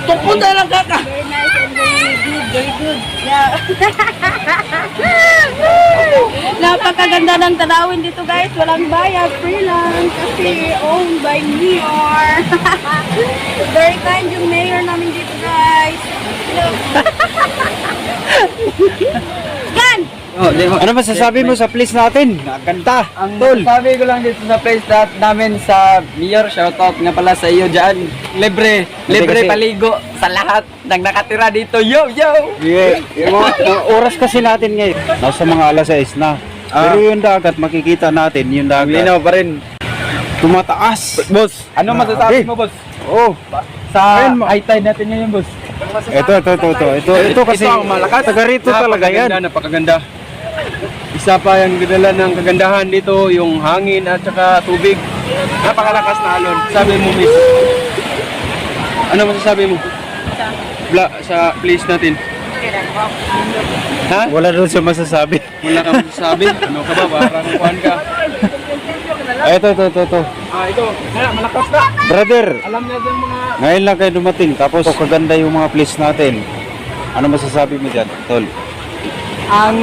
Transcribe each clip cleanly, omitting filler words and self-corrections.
Tukod na lang kaka. Very nice and very good. Yeah. Napakaganda ng tanawin dito guys. Walang bayad, free lang. Kasi owned by Mayor. Very kind yung mayor namin dito guys. Look. Gan! Oh, Ano masasabi mo sa place natin? Ganda, Ang tol. sabi ko lang dito sa place namin sa Mayor, shoutout nga pala sa iyo dyan. Libre kasi- paligo sa lahat ng nakatira dito. Yo, yo! Yeah, yung mga oras kasi natin ngayon. Nasa mga alas 6 na. Pero yung dagat, makikita natin yung dagat. Linaw pa rin. Tumataas. Boss, ano masasabi mo, boss? Oh, Sa Ayun, high tide natin ngayon, boss. ito kasi ang malakas. taga rito talaga yan. Napakaganda. Isa pa yung gandala ng kagandahan dito, yung hangin at saka tubig. Napakalakas na alon. Sabi mo, miss. Ano masasabi mo? Sa place natin. Ha? Wala doon siya masasabi. Wala kang masasabi? Ano ka ba? Parang kuhan ka. Ito. Ito. Malakas na. Brother, Alam natin mga... ngayon lang kayo dumating. Tapos kaganda yung mga place natin. Ano masasabi mo dyan, tol? Ang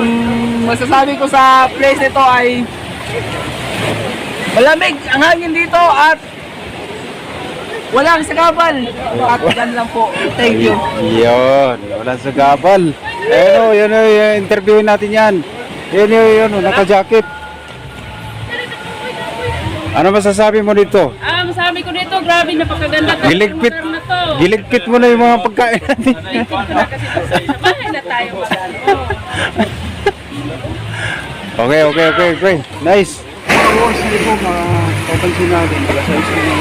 masasabi ko sa place nito ay malamig ang hangin dito at walang sagabal. At yan lang po. Thank you. Yun, wala sa gabal. Yun, interviewin natin yan. Yun, naka-jacket. Ano masasabi mo dito? Masabi ko dito, grabe napakaganda. Giligpit, giligpit mo na yung mga pagkain natin. Sa bahay na tayo. Okay. Nice. Mapapansin natin, pala sa isang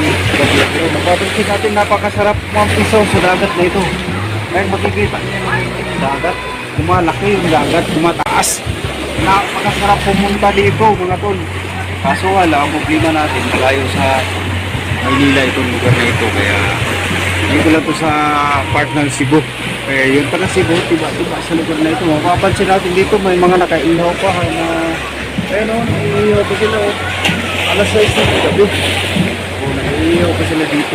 pero mapapansin natin napakasarap mga piso sa dagat na ito. Kaya makikita niyo yung dagat, lumalaki yung dagat, tumataas. Napakasarap pumunta dito mga tol. Kaso wala, ang problema natin, malayo sa Maynila itong lugar na ito. Kaya dito lang to sa part ng Cebu. Kaya yun pa na Cebu, diba sa lugar na ito. Mapapansin natin dito, may mga nakailaw pa na naiihaw pa sila. Alas 6 na gabi. Naiihaw pa sila dito.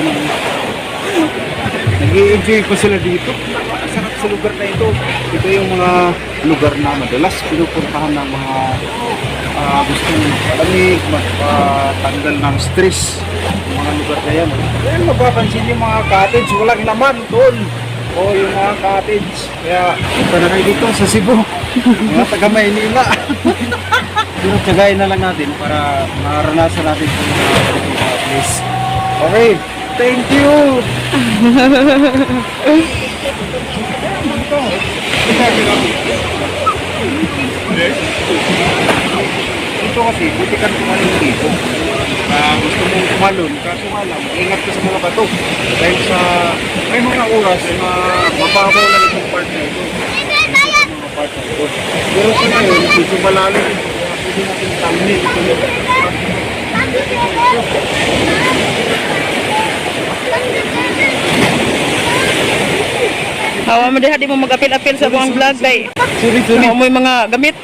Nag-i-enjoy pa sila dito. Napakasarap sa lugar na ito. Ito yung mga lugar na madalas pinupuntahan ng mga gustong malamig, magpatanggal ng stress. Yung mga lugar na yan. Ayan, mapapansin yung mga cottage. Walang laman, tol. O yung mga cottage. Kaya ito na kayo dito sa Cebu. Mga taga Maynila. Pero tsagayin na lang natin para maranasan natin itong mga place. Okay, thank you! Ito kasi, buti ka tumalon dito. Gusto mong tumalon, kaso nga lang, ingat ka sa mga bato. Dahil sa, may mga oras na mababaw lang itong part na ito. Mga part na ito. Pero sa ngayon, medyo malalim ito. Kaya pwede natin tamnin ito. Hawa mo di mo mag-apil-apil sa buong vlog kay. Sorry. Mo yung mga gamit.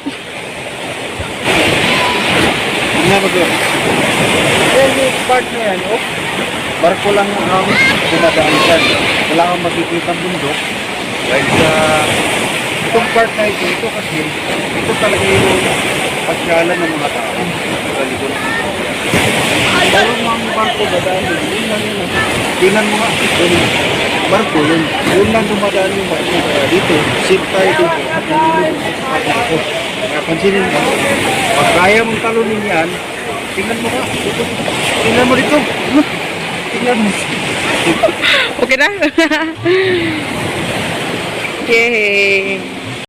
Hindi na mag-yun. Yung part na yan, barko lang ang dumadaan dyan. Wala kang makikita bundok. Dahil sa itong part na ito kasi ito talaga yung pasyalan ng mga tao sa likod. Pero mga barko dadaan yun. Tingnan mo nga, yung barko yun. Yun lang dumadaan yung barko. Kaya dito, sit tayo dito. At nalilubos sa barko. Kaya pansinin mo, pag kaya mong talunin yan, tingnan mo nga. Dito. Tingnan mo dito. Tingnan mo. Okay na? Yay!